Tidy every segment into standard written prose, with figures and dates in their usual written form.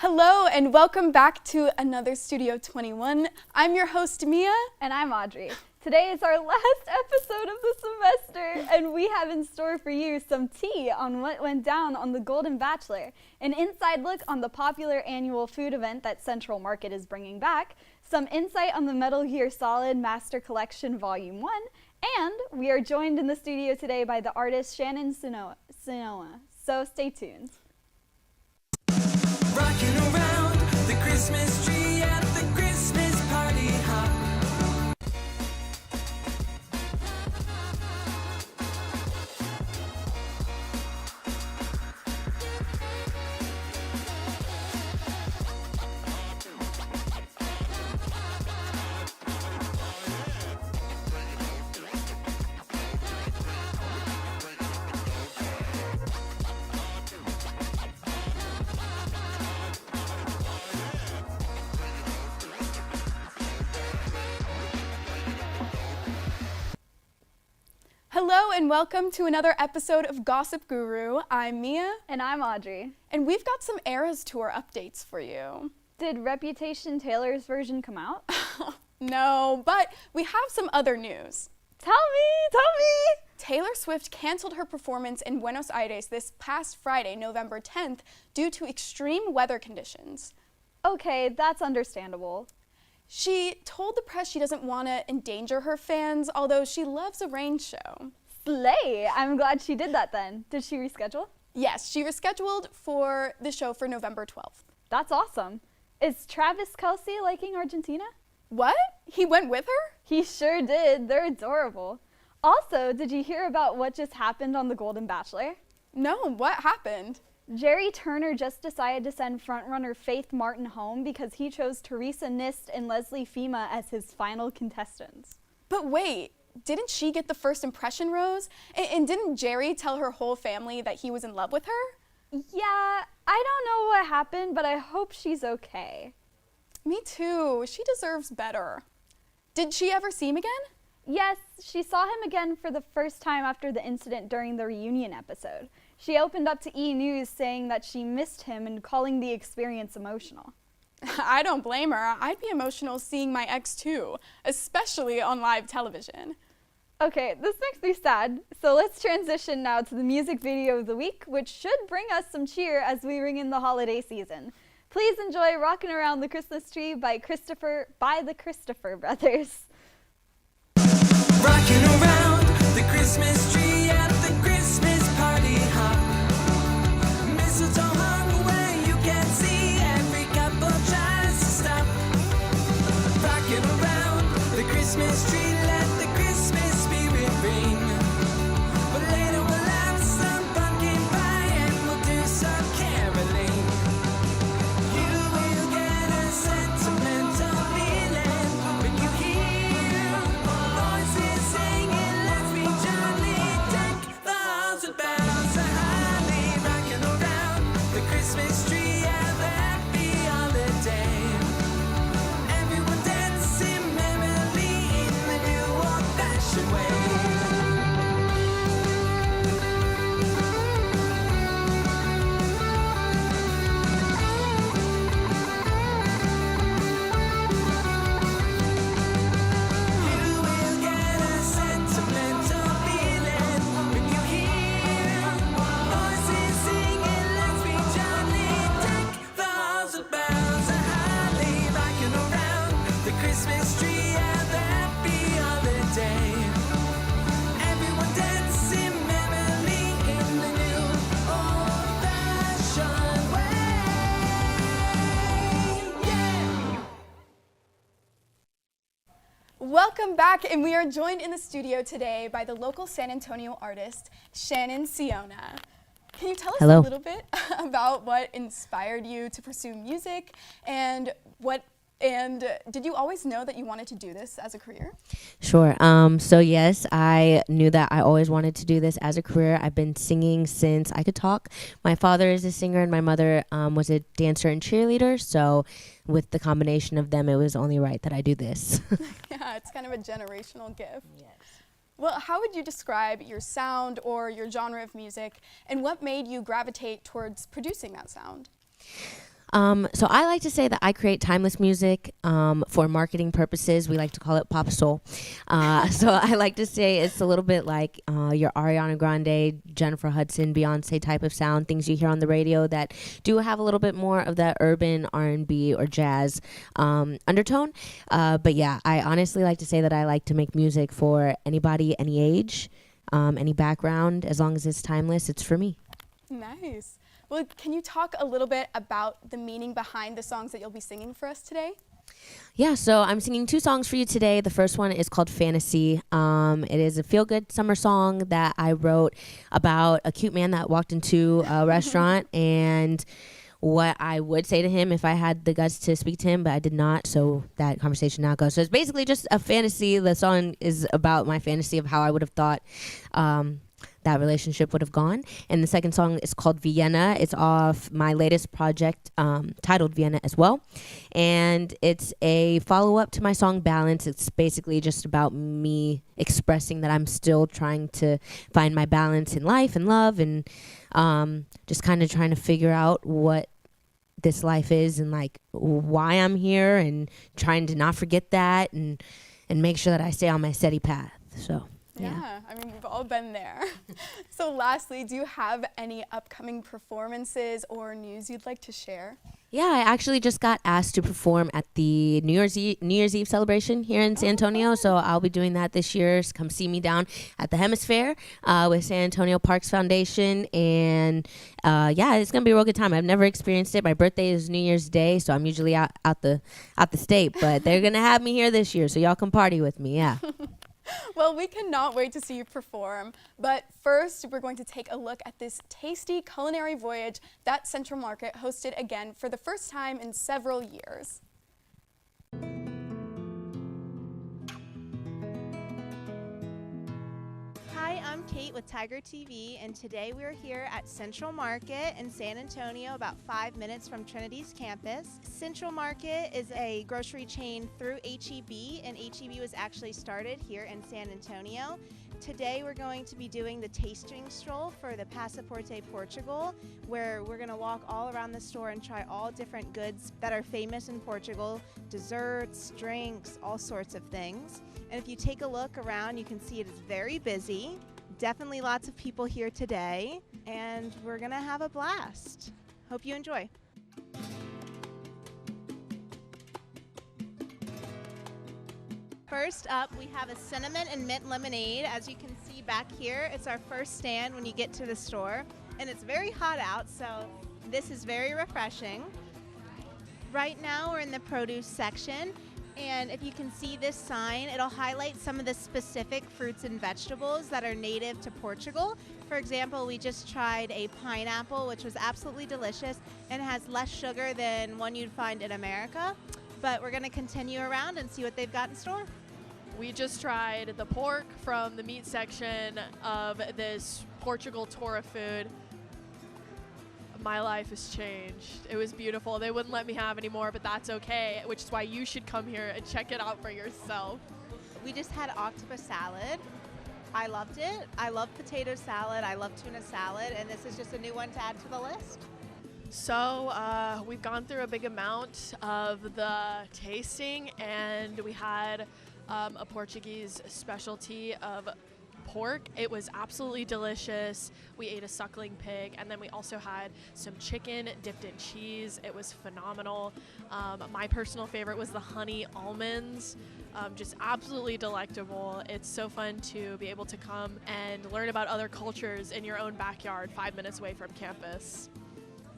Hello and welcome back to another Studio 21. I'm your host Mia. And I'm Audrey. Today is our last episode of the semester, and we have in store for you some tea on what went down on the Golden Bachelor, an inside look on the popular annual food event that Central Market is bringing back, some insight on the Metal Gear Solid Master Collection Volume 1, and we are joined in the studio today by the artist Shannon Sionna. So stay tuned. Rocking around the Christmas tree at the Christmas party hop. Hello and welcome to another episode of Gossip Guru. I'm Mia. And I'm Audrey. And we've got some Eras Tour updates for you. Did Reputation Taylor's version come out? No, but we have some other news. Tell me! Taylor Swift canceled her performance in Buenos Aires this past Friday, November 10th, due to extreme weather conditions. Okay, that's understandable. She told the press she doesn't want to endanger her fans, although she loves a rain show. Slay! I'm glad she did that then. Did she reschedule? Yes, she rescheduled for the show for November 12th. That's awesome. Is Travis Kelce liking Argentina? What? He went with her? He sure did. They're adorable. Also, did you hear about what just happened on The Golden Bachelor? No, what happened? Jerry Turner just decided to send frontrunner Faith Martin home because he chose Teresa Nist and Leslie Fima as his final contestants. But wait, didn't she get the first impression rose? And didn't Jerry tell her whole family that he was in love with her? Yeah, I don't know what happened, but I hope she's okay. Me too. She deserves better. Did she ever see him again? Yes, she saw him again for the first time after the incident during the reunion episode. She opened up to E! News saying that she missed him and calling the experience emotional. I don't blame her. I'd be emotional seeing my ex too, especially on live television. Okay, this makes me sad, so let's transition now to the music video of the week, which should bring us some cheer as we ring in the holiday season. Please enjoy Rockin' Around the Christmas Tree by the Christopher Brothers. Rocking around the Christmas tree at the Christmas party hop. Mistletoe hung where you can see, every couple tries to stop. Rocking around the Christmas tree, let the Christmas spirit ring. But later we'll have some pumpkin pie and we'll do some caroling. You will get a sentimental feeling when you hear voices singing, let's be jolly, deck the halls with bells of holly. Rocking around the Christmas tree, have a happy holiday. Everyone dancing merrily in the new old-fashioned way. You will get a sentimental feeling when you hear voices singing, let's be jolly, deck the halls with bells of holly. Rocking around the Christmas tree, have a happy holiday. Everyone dancing merrily in the new old-fashioned way. Yeah! Welcome back, and we are joined in the studio today by the local San Antonio artist, Shannon Sionna. Can you tell us Hello. a little bit about what inspired you to pursue music and did you always know that you wanted to do this as a career? Sure. So yes, I knew that I always wanted to do this as a career. I've been singing since I could talk. My father is a singer and my mother was a dancer and cheerleader. So with the combination of them, it was only right that I do this. Yeah, it's kind of a generational gift. Yes. Well, how would you describe your sound or your genre of music, and what made you gravitate towards producing that sound? So I like to say that I create timeless music for marketing purposes. We like to call it pop soul. So I like to say it's a little bit like your Ariana Grande, Jennifer Hudson, Beyonce type of sound, things you hear on the radio that do have a little bit more of that urban R&B or jazz undertone. But yeah, I honestly like to say that I like to make music for anybody, any age, any background. As long as it's timeless, it's for me. Nice. Well, can you talk a little bit about the meaning behind the songs that you'll be singing for us today? Yeah, so I'm singing 2 songs for you today. The first one is called Fantasy. It is a feel-good summer song that I wrote about a cute man that walked into a restaurant and what I would say to him if I had the guts to speak to him, but I did not, so that conversation now goes. So it's basically just a fantasy. The song is about my fantasy of how I would have thought that relationship would have gone. And the second song is called Vienna. It's off my latest project titled Vienna as well. And it's a follow-up to my song Balance. It's basically just about me expressing that I'm still trying to find my balance in life and love, and just kind of trying to figure out what this life is and like why I'm here, and trying to not forget that and make sure that I stay on my steady path. So Yeah, I mean, we've all been there. So lastly, do you have any upcoming performances or news you'd like to share? Yeah, I actually just got asked to perform at the New Year's Eve celebration here in San Antonio, so I'll be doing that this year. So come see me down at the Hemisphere with San Antonio Parks Foundation, and yeah, it's gonna be a real good time. I've never experienced it. My birthday is New Year's Day, so I'm usually out the state, but they're gonna have me here this year, so y'all come party with me. Yeah. Well, we cannot wait to see you perform. But first, we're going to take a look at this tasty culinary voyage that Central Market hosted again for the first time in several years. Hi, I'm Kate with Tiger TV, and today we're here at Central Market in San Antonio, about 5 minutes from Trinity's campus. Central Market is a grocery chain through H-E-B, and H-E-B was actually started here in San Antonio. Today we're going to be doing the tasting stroll for the Passaporte Portugal, where we're going to walk all around the store and try all different goods that are famous in Portugal, desserts, drinks, all sorts of things. And if you take a look around, you can see it is very busy. Definitely lots of people here today, and we're gonna have a blast. Hope you enjoy. First up, we have a cinnamon and mint lemonade. As you can see back here, it's our first stand when you get to the store, and it's very hot out, so this is very refreshing. Right now, we're in the produce section. And if you can see this sign, it'll highlight some of the specific fruits and vegetables that are native to Portugal. For example, we just tried a pineapple, which was absolutely delicious and has less sugar than one you'd find in America. But we're gonna continue around and see what they've got in store. We just tried the pork from the meat section of this Portugal tour of food. My life has changed. It was beautiful. They wouldn't let me have any more, but that's okay, which is why you should come here and check it out for yourself. We just had octopus salad. I loved it. I love potato salad. I love tuna salad, and this is just a new one to add to the list. So we've gone through a big amount of the tasting, and we had a Portuguese specialty of pork. It was absolutely delicious. We ate a suckling pig, and then we also had some chicken dipped in cheese. It was phenomenal. My personal favorite was the honey almonds. Just absolutely delectable. It's so fun to be able to come and learn about other cultures in your own backyard 5 minutes away from campus.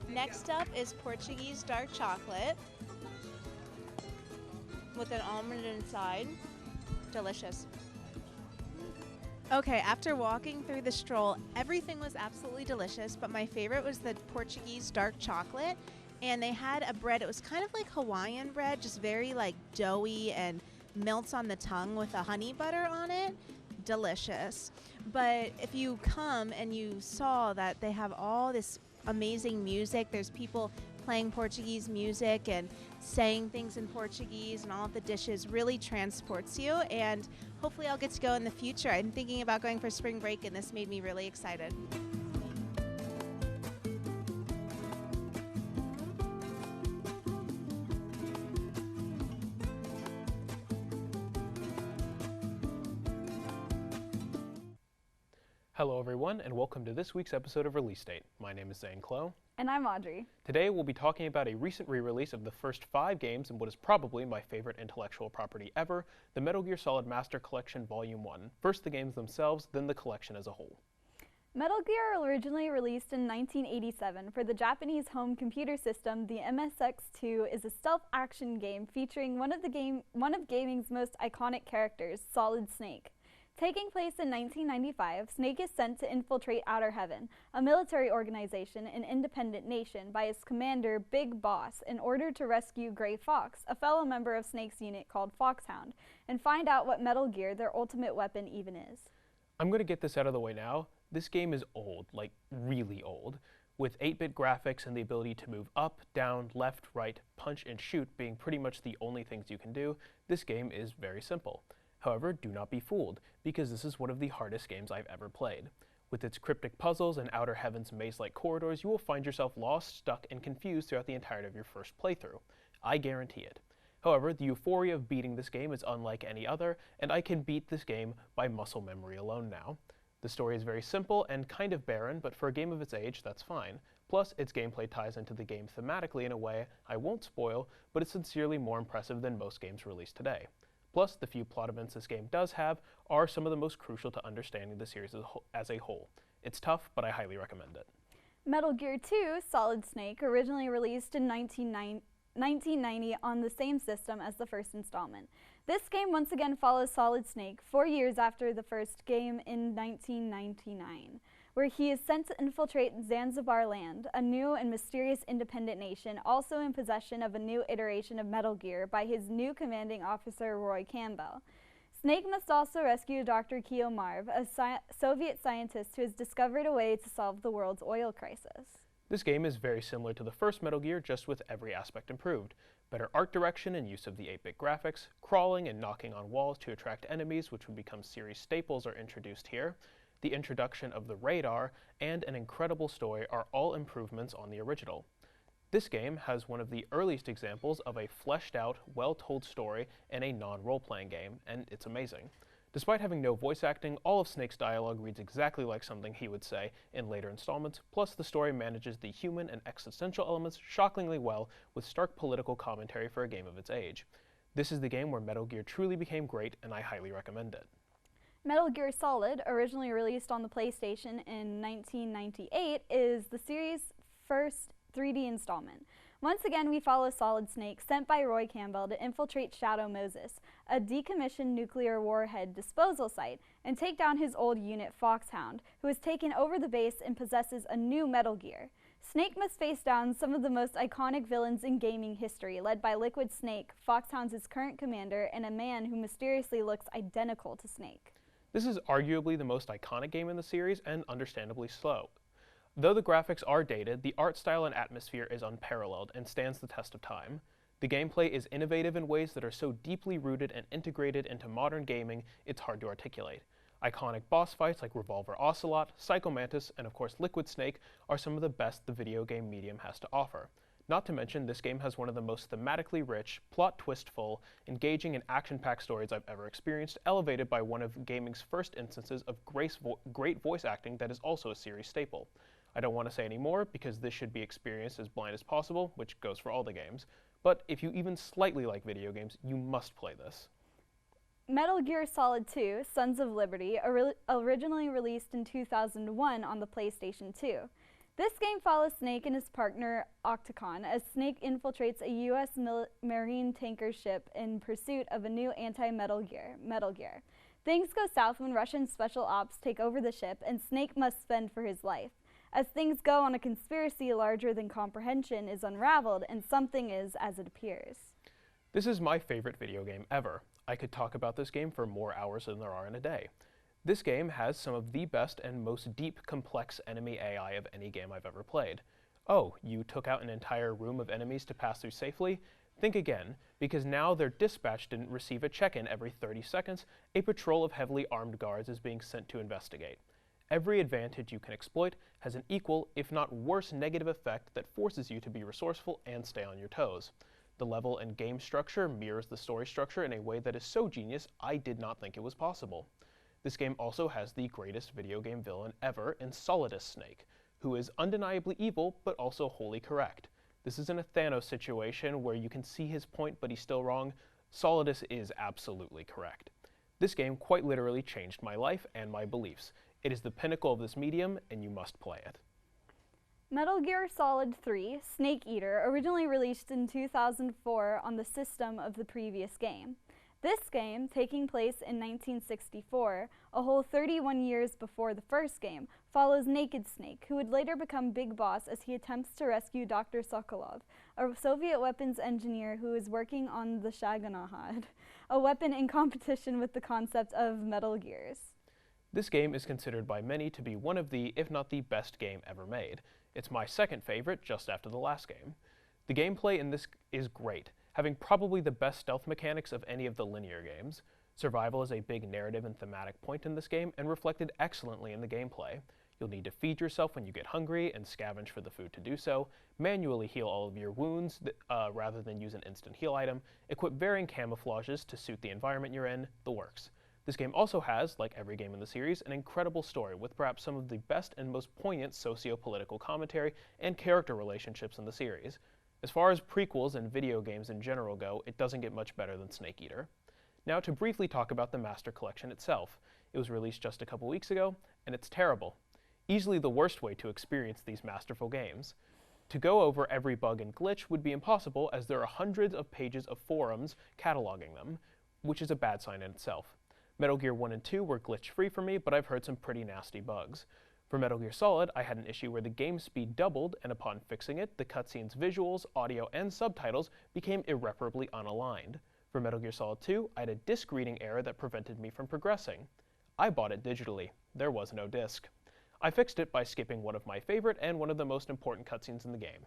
Next up is Portuguese dark chocolate with an almond inside. Delicious. Okay, after walking through the stroll, everything was absolutely delicious, but my favorite was the Portuguese dark chocolate. And they had a bread, it was kind of like Hawaiian bread, just very like doughy and melts on the tongue with a honey butter on it. Delicious. But if you come and you saw that they have all this amazing music, there's people playing Portuguese music and saying things in Portuguese, and all of the dishes really transports you, and hopefully I'll get to go in the future. I'm thinking about going for spring break, and this made me really excited. Hello everyone, and welcome to this week's episode of Release Date. My name is Zane Clow. And I'm Audrey. Today we'll be talking about a recent re-release of the first 5 games in what is probably my favorite intellectual property ever, the Metal Gear Solid Master Collection Volume 1. First the games themselves, then the collection as a whole. Metal Gear originally released in 1987 for the Japanese home computer system, the MSX2 is a stealth action game featuring one of gaming's most iconic characters, Solid Snake. Taking place in 1995, Snake is sent to infiltrate Outer Heaven, a military organization and independent nation, by his commander, Big Boss, in order to rescue Gray Fox, a fellow member of Snake's unit called Foxhound, and find out what Metal Gear, their ultimate weapon, even is. I'm going to get this out of the way now. This game is old, like really old, with 8-bit graphics and the ability to move up, down, left, right, punch, and shoot being pretty much the only things you can do. This game is very simple. However, do not be fooled, because this is one of the hardest games I've ever played. With its cryptic puzzles and Outer Heaven's maze-like corridors, you will find yourself lost, stuck, and confused throughout the entirety of your first playthrough. I guarantee it. However, the euphoria of beating this game is unlike any other, and I can beat this game by muscle memory alone now. The story is very simple and kind of barren, but for a game of its age, that's fine. Plus, its gameplay ties into the game thematically in a way I won't spoil, but it's sincerely more impressive than most games released today. Plus, the few plot events this game does have are some of the most crucial to understanding the series as a whole. It's tough, but I highly recommend it. Metal Gear 2, Solid Snake, originally released in 1990 on the same system as the first installment. This game once again follows Solid Snake 4 years after the first game in 1999, where he is sent to infiltrate Zanzibar Land, a new and mysterious independent nation also in possession of a new iteration of Metal Gear by his new commanding officer Roy Campbell. Snake must also rescue Dr. Keo Marv, a Soviet scientist who has discovered a way to solve the world's oil crisis. This game is very similar to the first Metal Gear, just with every aspect improved. Better art direction and use of the 8-bit graphics, crawling and knocking on walls to attract enemies, which would become series staples, are introduced here. The introduction of the radar, and an incredible story are all improvements on the original. This game has one of the earliest examples of a fleshed-out, well-told story in a non-role-playing game, and it's amazing. Despite having no voice acting, all of Snake's dialogue reads exactly like something he would say in later installments, plus the story manages the human and existential elements shockingly well, with stark political commentary for a game of its age. This is the game where Metal Gear truly became great, and I highly recommend it. Metal Gear Solid, originally released on the PlayStation in 1998, is the series' first 3D installment. Once again, we follow Solid Snake, sent by Roy Campbell to infiltrate Shadow Moses, a decommissioned nuclear warhead disposal site, and take down his old unit, Foxhound, who has taken over the base and possesses a new Metal Gear. Snake must face down some of the most iconic villains in gaming history, led by Liquid Snake, Foxhound's current commander, and a man who mysteriously looks identical to Snake. This is arguably the most iconic game in the series, and understandably so. Though the graphics are dated, the art style and atmosphere is unparalleled and stands the test of time. The gameplay is innovative in ways that are so deeply rooted and integrated into modern gaming, it's hard to articulate. Iconic boss fights like Revolver Ocelot, Psycho Mantis, and of course Liquid Snake are some of the best the video game medium has to offer. Not to mention, this game has one of the most thematically rich, plot twist-full, engaging and action-packed stories I've ever experienced, elevated by one of gaming's first instances of great voice acting that is also a series staple. I don't want to say any more because this should be experienced as blind as possible, which goes for all the games, but if you even slightly like video games, you must play this. Metal Gear Solid 2, Sons of Liberty, originally released in 2001 on the PlayStation 2. This game follows Snake and his partner Octacon as Snake infiltrates a U.S. Marine tanker ship in pursuit of a new anti-Metal Gear, Metal Gear. Things go south when Russian special ops take over the ship and Snake must fend for his life. As things go on, a conspiracy larger than comprehension is unraveled, and something is as it appears. This is my favorite video game ever. I could talk about this game for more hours than there are in a day. This game has some of the best and most deep, complex enemy AI of any game I've ever played. Oh, you took out an entire room of enemies to pass through safely? Think again, because now their dispatch didn't receive a check-in every 30 seconds, a patrol of heavily armed guards is being sent to investigate. Every advantage you can exploit has an equal, if not worse, negative effect that forces you to be resourceful and stay on your toes. The level and game structure mirrors the story structure in a way that is so genius I did not think it was possible. This game also has the greatest video game villain ever in Solidus Snake, who is undeniably evil but also wholly correct. This isn't a Thanos situation where you can see his point but he's still wrong. Solidus is absolutely correct. This game quite literally changed my life and my beliefs. It is the pinnacle of this medium, and you must play it. Metal Gear Solid 3: Snake Eater originally released in 2004 on the system of the previous game. This game, taking place in 1964, a whole 31 years before the first game, follows Naked Snake, who would later become Big Boss as he attempts to rescue Dr. Sokolov, a Soviet weapons engineer who is working on the Shagonahad, a weapon in competition with the concept of Metal Gears. This game is considered by many to be one of the, if not the best game ever made. It's my second favorite, just after the last game. The gameplay in this is great, having probably the best stealth mechanics of any of the linear games. Survival is a big narrative and thematic point in this game, and reflected excellently in the gameplay. You'll need to feed yourself when you get hungry and scavenge for the food to do so, manually heal all of your wounds rather than use an instant heal item, equip varying camouflages to suit the environment you're in, the works. This game also has, like every game in the series, an incredible story with perhaps some of the best and most poignant socio-political commentary and character relationships in the series. As far as prequels and video games in general go, it doesn't get much better than Snake Eater. Now to briefly talk about the Master Collection itself. It was released just a couple weeks ago, and it's terrible. Easily the worst way to experience these masterful games. To go over every bug and glitch would be impossible, as there are hundreds of pages of forums cataloging them, which is a bad sign in itself. Metal Gear 1 and 2 were glitch-free for me, but I've heard some pretty nasty bugs. For Metal Gear Solid, I had an issue where the game speed doubled, and upon fixing it, the cutscene's visuals, audio, and subtitles became irreparably unaligned. For Metal Gear Solid 2, I had a disc reading error that prevented me from progressing. I bought it digitally. There was no disc. I fixed it by skipping one of my favorite and one of the most important cutscenes in the game.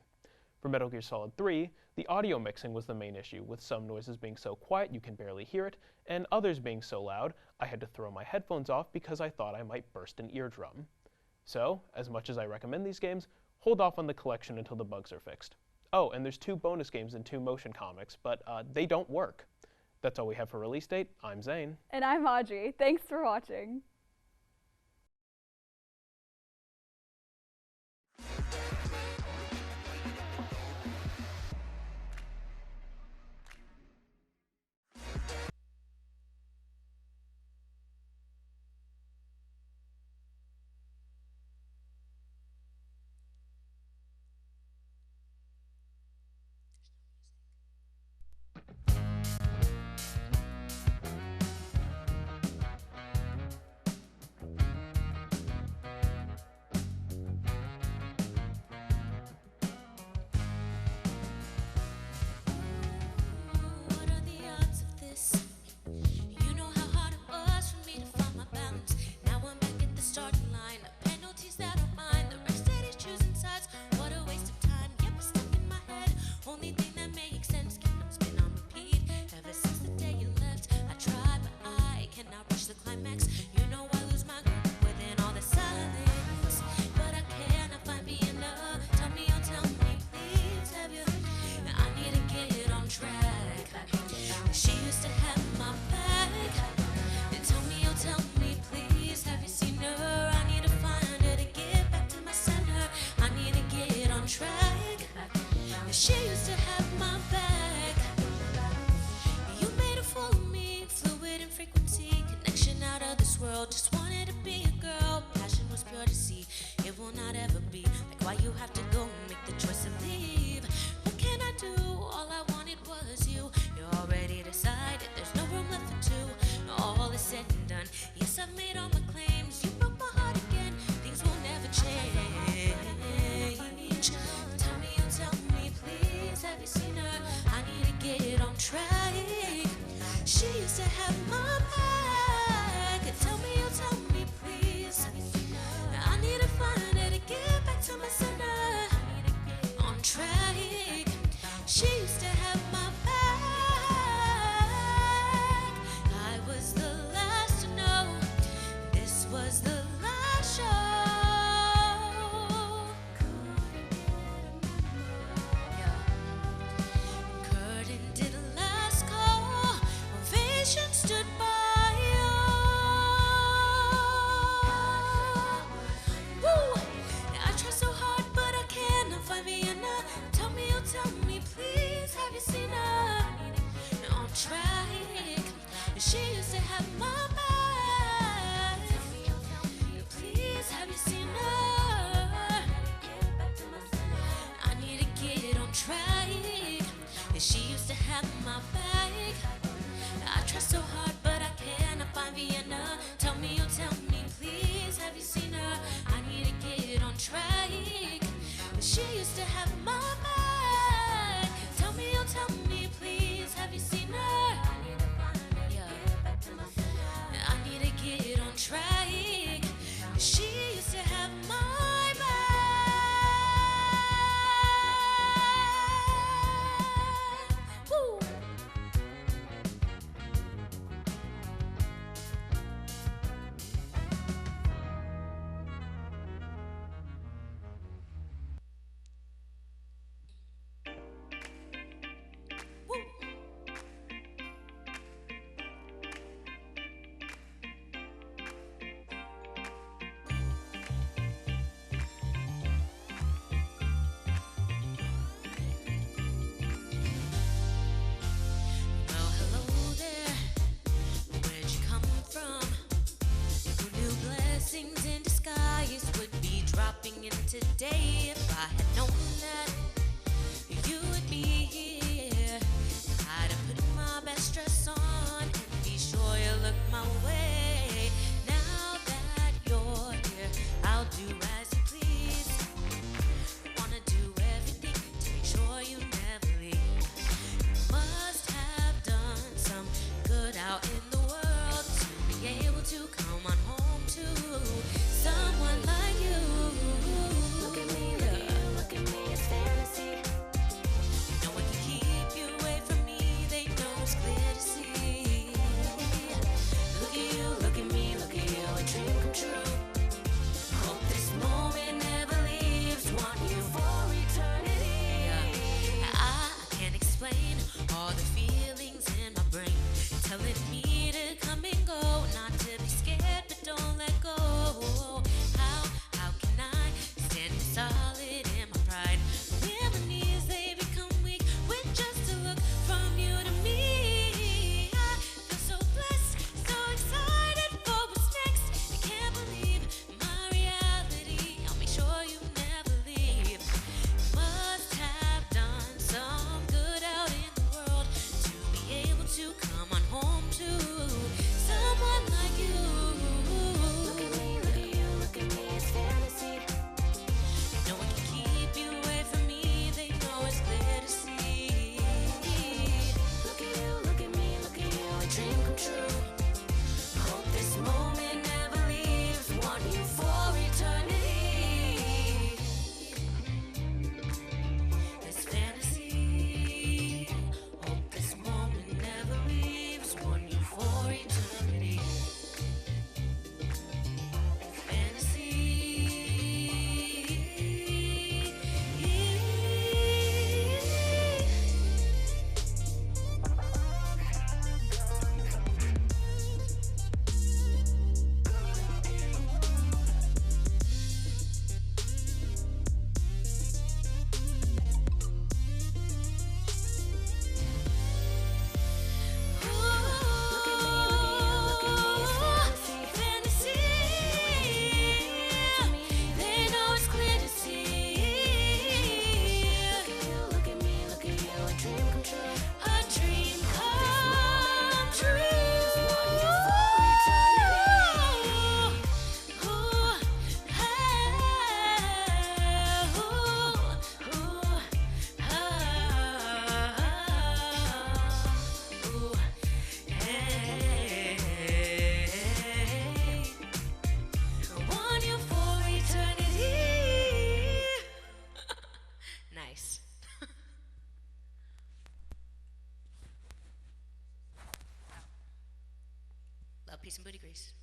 For Metal Gear Solid 3, the audio mixing was the main issue, with some noises being so quiet you can barely hear it, and others being so loud I had to throw my headphones off because I thought I might burst an eardrum. So, as much as I recommend these games, hold off on the collection until the bugs are fixed. Oh, and there's 2 bonus games and 2 motion comics, but they don't work. That's all we have for release date. I'm Zane. And I'm Audrey. Thanks for watching. What are the odds of this? You know how hard it was for me to find my balance. Now I'm back at the starting line. The penalties that are mine. The rest that is choosing sides. What a waste of time. Yep, it's stuck in my head. Only thing that makes sense. Kingdom's been on repeat ever since the day you left. I tried, but I cannot reach the climax. You know I lose my grip within all the silence. But I cannot find being love. Tell me, please, have you? I need to get on track. She used to have my back. And tell me, please, have you seen her? I need to find her to get back to my center. I need to get on track. She used to have my back. You made a fool of me, fluid in frequency, connection out of this world. Just wanted to be a girl. Passion was pure to see. It will not ever be like why you have to go and make the choice to leave. What can I do? All I wanted was you. You're already decided. There's no room left for two. All is said and done. Yes, I've made all my claims. You broke my heart again. Things will never change. Tell me, please, have you seen her? I need to get on track. She used to have my back. Tell me, please. I need to find her to get back to my center. On track. She used to have my back. I was the last to know. This was the last show. Curtain did a last call. Ovation stood by track. She used to have my back. Please, have you seen her? I need to get on track. She used to have my back. I try so hard, but I cannot find Vienna. Tell me, oh tell me, please, have you seen her? I need to get on track. She used to have my back. Tell me, oh tell me, please, have you seen her? Yeah. I need to get on track. She used to have my back. Woo. Well, hello there. Where'd you come from? Who knew blessings in disguise would be dropping in today? If I had known that you would be here, I'd have put my best dress on and be sure you look my way. Now that you're here, I'll do as you please. Wanna do everything to make sure you never leave. Must have done some good out in the world to be able to come on home to someone like you. Look at me, look at me, it's fantasy. No one can keep you away from me, they know it's clear to see. Look at you, look at me, look at you, a dream come true. Hope this moment never leaves, want you for eternity. I can't explain all the feelings in my brain, telling me to come and go, not to be scared, but don't let go. How can I stand solid in my pride? When my knees they become weak with just a look from you to me. I feel so blessed, so excited for what's next. I can't believe my reality. I'll make sure you never leave. Must have done some good out in the world to be able to come on home to someone like you. Look at me, look at you, look at me, it's fantasy. No one can keep you away from me, they know it's clear to see. Look at you, look at me, look at you, a dream come true. Hope this moment never leaves, want you for eternity. This fantasy, hope this moment never leaves, want you for eternity. Nice. Love, peace, and booty grease.